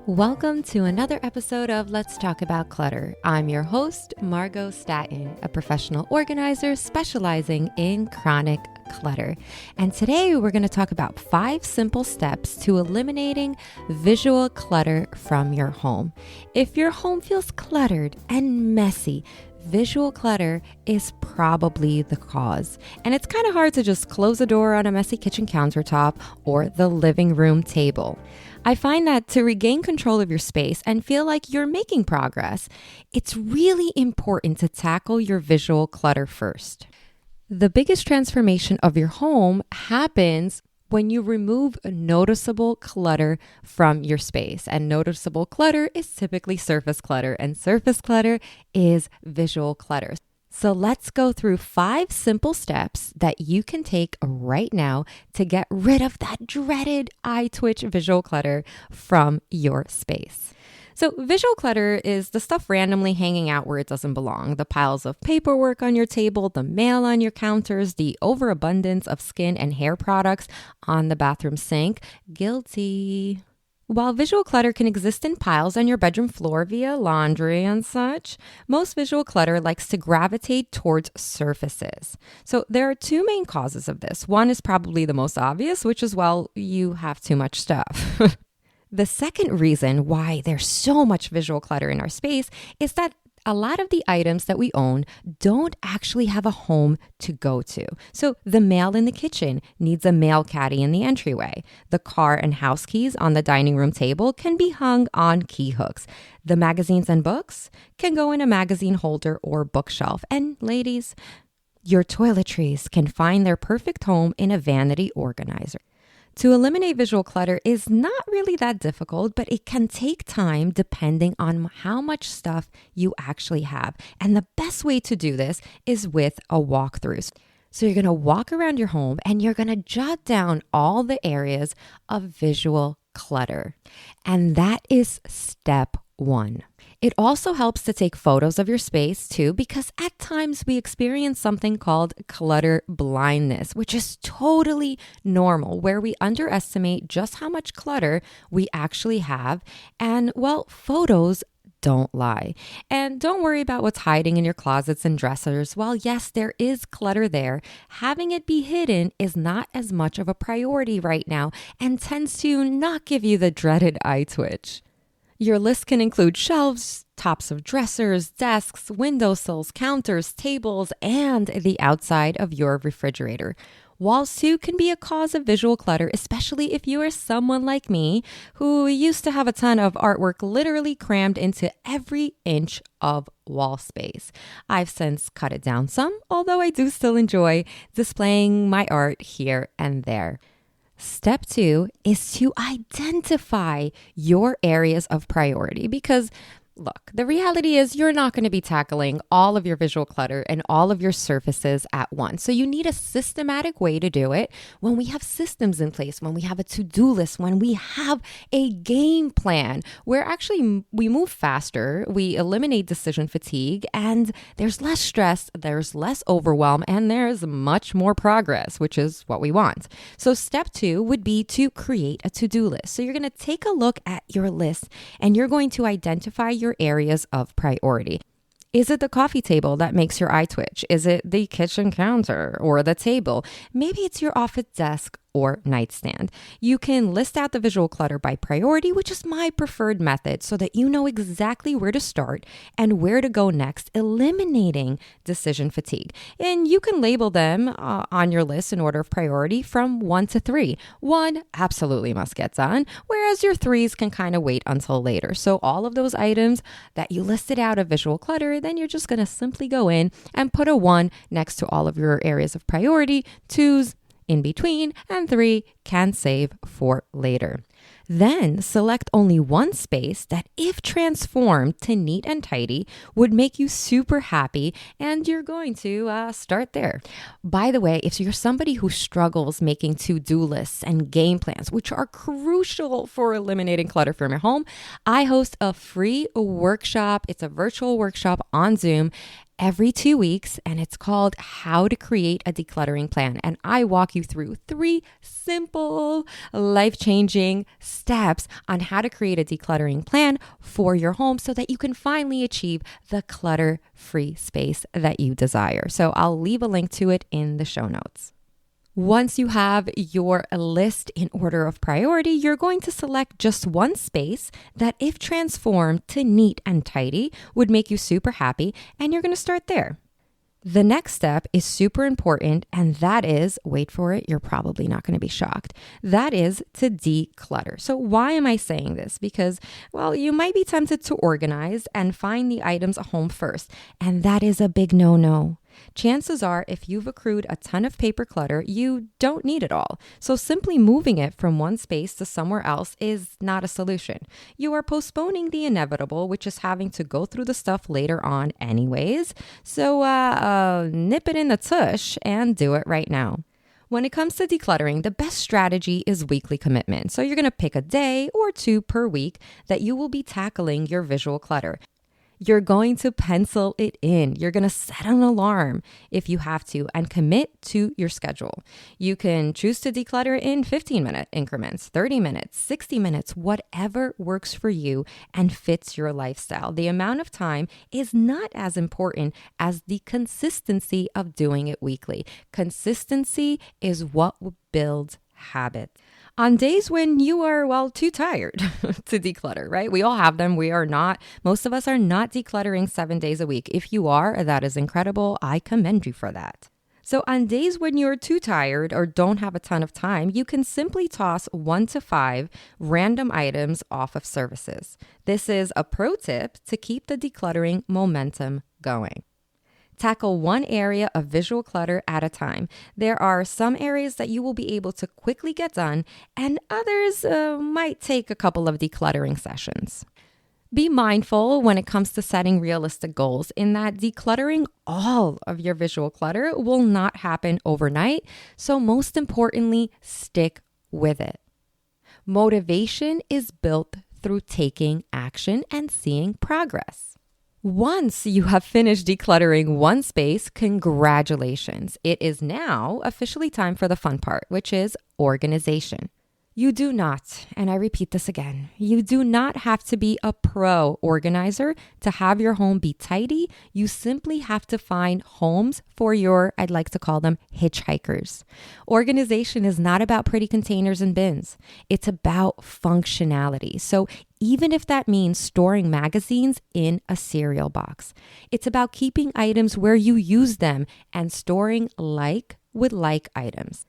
Welcome to another episode of Let's Talk About Clutter. I'm your host, Margo, a professional organizer specializing in chronic clutter. And today we're going to talk about 5 simple steps to eliminating visual clutter from your home. If your home feels cluttered and messy, visual clutter is probably the cause. And it's kind of hard to just close the door on a messy kitchen countertop or the living room table. I find that to regain control of your space and feel like you're making progress, it's really important to tackle your visual clutter first. The biggest transformation of your home happens when you remove noticeable clutter from your space. And noticeable clutter is typically surface clutter, and surface clutter is visual clutter. So let's go through 5 simple steps that you can take right now to get rid of that dreaded eye twitch visual clutter from your space. So visual clutter is the stuff randomly hanging out where it doesn't belong. The piles of paperwork on your table, the mail on your counters, the overabundance of skin and hair products on the bathroom sink. Guilty. While visual clutter can exist in piles on your bedroom floor via laundry and such, most visual clutter likes to gravitate towards surfaces. So there are 2 main causes of this. One is probably the most obvious, which is, well, you have too much stuff. The second reason why there's so much visual clutter in our space is that a lot of the items that we own don't actually have a home to go to. So the mail in the kitchen needs a mail caddy in the entryway. The car and house keys on the dining room table can be hung on key hooks. The magazines and books can go in a magazine holder or bookshelf. And ladies, your toiletries can find their perfect home in a vanity organizer. To eliminate visual clutter is not really that difficult, but it can take time depending on how much stuff you actually have. And the best way to do this is with a walkthrough. So you're going to walk around your home and you're going to jot down all the areas of visual clutter. And that is step 1. It also helps to take photos of your space too, because at times we experience something called clutter blindness, which is totally normal, where we underestimate just how much clutter we actually have. And well, photos don't lie. And don't worry about what's hiding in your closets and dressers. While yes, there is clutter there, having it be hidden is not as much of a priority right now and tends to not give you the dreaded eye twitch. Your list can include shelves, tops of dressers, desks, windowsills, counters, tables, and the outside of your refrigerator. Walls too can be a cause of visual clutter, especially if you are someone like me who used to have a ton of artwork literally crammed into every inch of wall space. I've since cut it down some, although I do still enjoy displaying my art here and there. Step 2 is to identify your areas of priority because look, the reality is you're not going to be tackling all of your visual clutter and all of your surfaces at once. So you need a systematic way to do it. When we have systems in place, when we have a to-do list, when we have a game plan, where actually we move faster, we eliminate decision fatigue, and there's less stress, there's less overwhelm, and there's much more progress, which is what we want. So step 2 would be to create a to-do list. So you're going to take a look at your list and you're going to identify your areas of priority. Is it the coffee table that makes your eye twitch? Is it the kitchen counter or the table? Maybe it's your office desk or nightstand. You can list out the visual clutter by priority, which is my preferred method, so that you know exactly where to start and where to go next, eliminating decision fatigue. And you can label them on your list in order of priority from 1 to 3. 1 absolutely must get done, whereas your 3s can kind of wait until later. So all of those items that you listed out of visual clutter, then you're just going to simply go in and put a 1 next to all of your areas of priority, 2s in between, and 3 can save for later. Then select only one space that, if transformed to neat and tidy, would make you super happy, and you're going to start there. By the way, if you're somebody who struggles making to-do lists and game plans, which are crucial for eliminating clutter from your home, I host a free workshop. It's a virtual workshop on Zoom. every 2 weeks, and it's called How to Create a Decluttering Plan. And I walk you through 3 simple, life-changing steps on how to create a decluttering plan for your home so that you can finally achieve the clutter-free space that you desire. So I'll leave a link to it in the show notes. Once you have your list in order of priority, you're going to select just one space that, if transformed to neat and tidy, would make you super happy, and you're going to start there. The next step is super important, and that is, wait for it, you're probably not going to be shocked, that is to declutter. So why am I saying this? Because, well, you might be tempted to organize and find the items at home first, and that is a big no-no. Chances are, if you've accrued a ton of paper clutter, you don't need it all. So simply moving it from one space to somewhere else is not a solution. You are postponing the inevitable, which is having to go through the stuff later on anyways. So nip it in the tush and do it right now. When it comes to decluttering, the best strategy is weekly commitment. So you're going to pick a day or 2 per week that you will be tackling your visual clutter. You're going to pencil it in. You're going to set an alarm if you have to and commit to your schedule. You can choose to declutter in 15-minute increments, 30 minutes, 60 minutes, whatever works for you and fits your lifestyle. The amount of time is not as important as the consistency of doing it weekly. Consistency is what builds habit. On days when you are, too tired to declutter, right? We all have them. Most of us are not decluttering 7 days a week. If you are, that is incredible. I commend you for that. So on days when you're too tired or don't have a ton of time, you can simply toss 1 to 5 random items off of services. This is a pro tip to keep the decluttering momentum going. Tackle one area of visual clutter at a time. There are some areas that you will be able to quickly get done, and others might take a couple of decluttering sessions. Be mindful when it comes to setting realistic goals in that decluttering all of your visual clutter will not happen overnight. So most importantly, stick with it. Motivation is built through taking action and seeing progress. Once you have finished decluttering one space, congratulations. It is now officially time for the fun part, which is organization. You do not, and I repeat this again, you do not have to be a pro organizer to have your home be tidy. You simply have to find homes for your, I'd like to call them hitchhikers. Organization is not about pretty containers and bins. It's about functionality. So even if that means storing magazines in a cereal box, it's about keeping items where you use them and storing like with like items.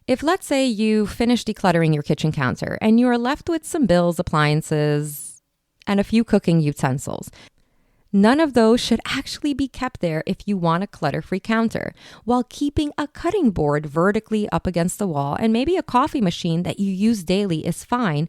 If, let's say, you finish decluttering your kitchen counter and you are left with some bills, appliances, and a few cooking utensils, none of those should actually be kept there if you want a clutter-free counter, while keeping a cutting board vertically up against the wall and maybe a coffee machine that you use daily is fine.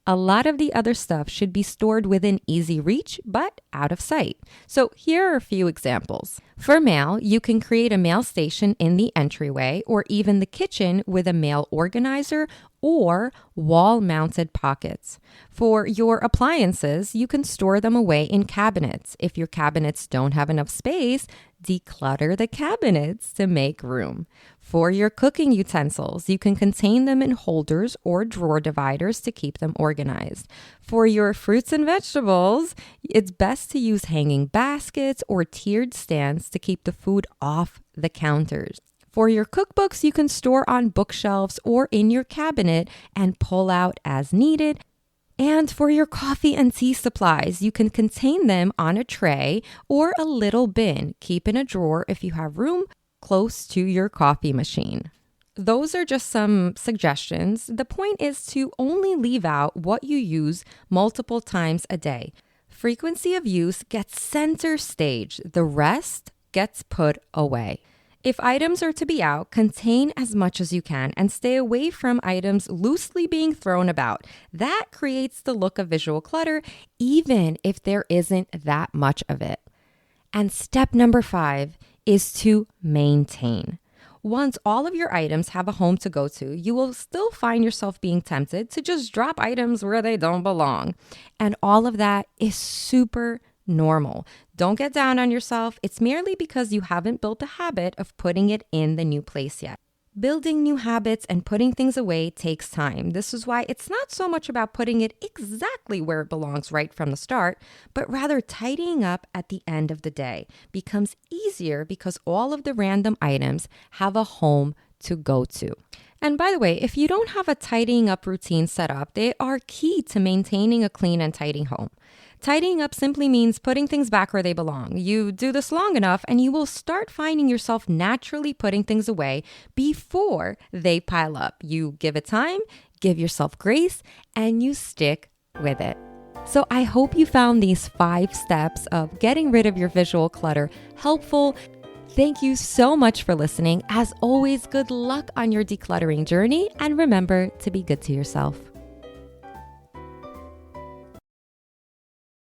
A lot of the other stuff should be stored within easy reach, but out of sight. So here are a few examples. For mail, you can create a mail station in the entryway or even the kitchen with a mail organizer or wall-mounted pockets. For your appliances, you can store them away in cabinets. If your cabinets don't have enough space, declutter the cabinets to make room. For your cooking utensils, you can contain them in holders or drawer dividers to keep them organized. For your fruits and vegetables, it's best to use hanging baskets or tiered stands to keep the food off the counters. For your cookbooks, you can store on bookshelves or in your cabinet and pull out as needed. And for your coffee and tea supplies, you can contain them on a tray or a little bin. Keep in a drawer if you have room close to your coffee machine. Those are just some suggestions. The point is to only leave out what you use multiple times a day. Frequency of use gets center stage. The rest gets put away. If items are to be out, contain as much as you can and stay away from items loosely being thrown about. That creates the look of visual clutter, even if there isn't that much of it. And step number 5 is to maintain. Once all of your items have a home to go to, you will still find yourself being tempted to just drop items where they don't belong. And all of that is super normal. Don't get down on yourself. It's merely because you haven't built the habit of putting it in the new place yet. Building new habits and putting things away takes time. This is why it's not so much about putting it exactly where it belongs right from the start, but rather tidying up at the end of the day becomes easier because all of the random items have a home to go to. And by the way, if you don't have a tidying up routine set up, they are key to maintaining a clean and tidy home. Tidying up simply means putting things back where they belong. You do this long enough and you will start finding yourself naturally putting things away before they pile up. You give it time, give yourself grace, and you stick with it. So I hope you found these 5 steps of getting rid of your visual clutter helpful. Thank you so much for listening. As always, good luck on your decluttering journey, and remember to be good to yourself.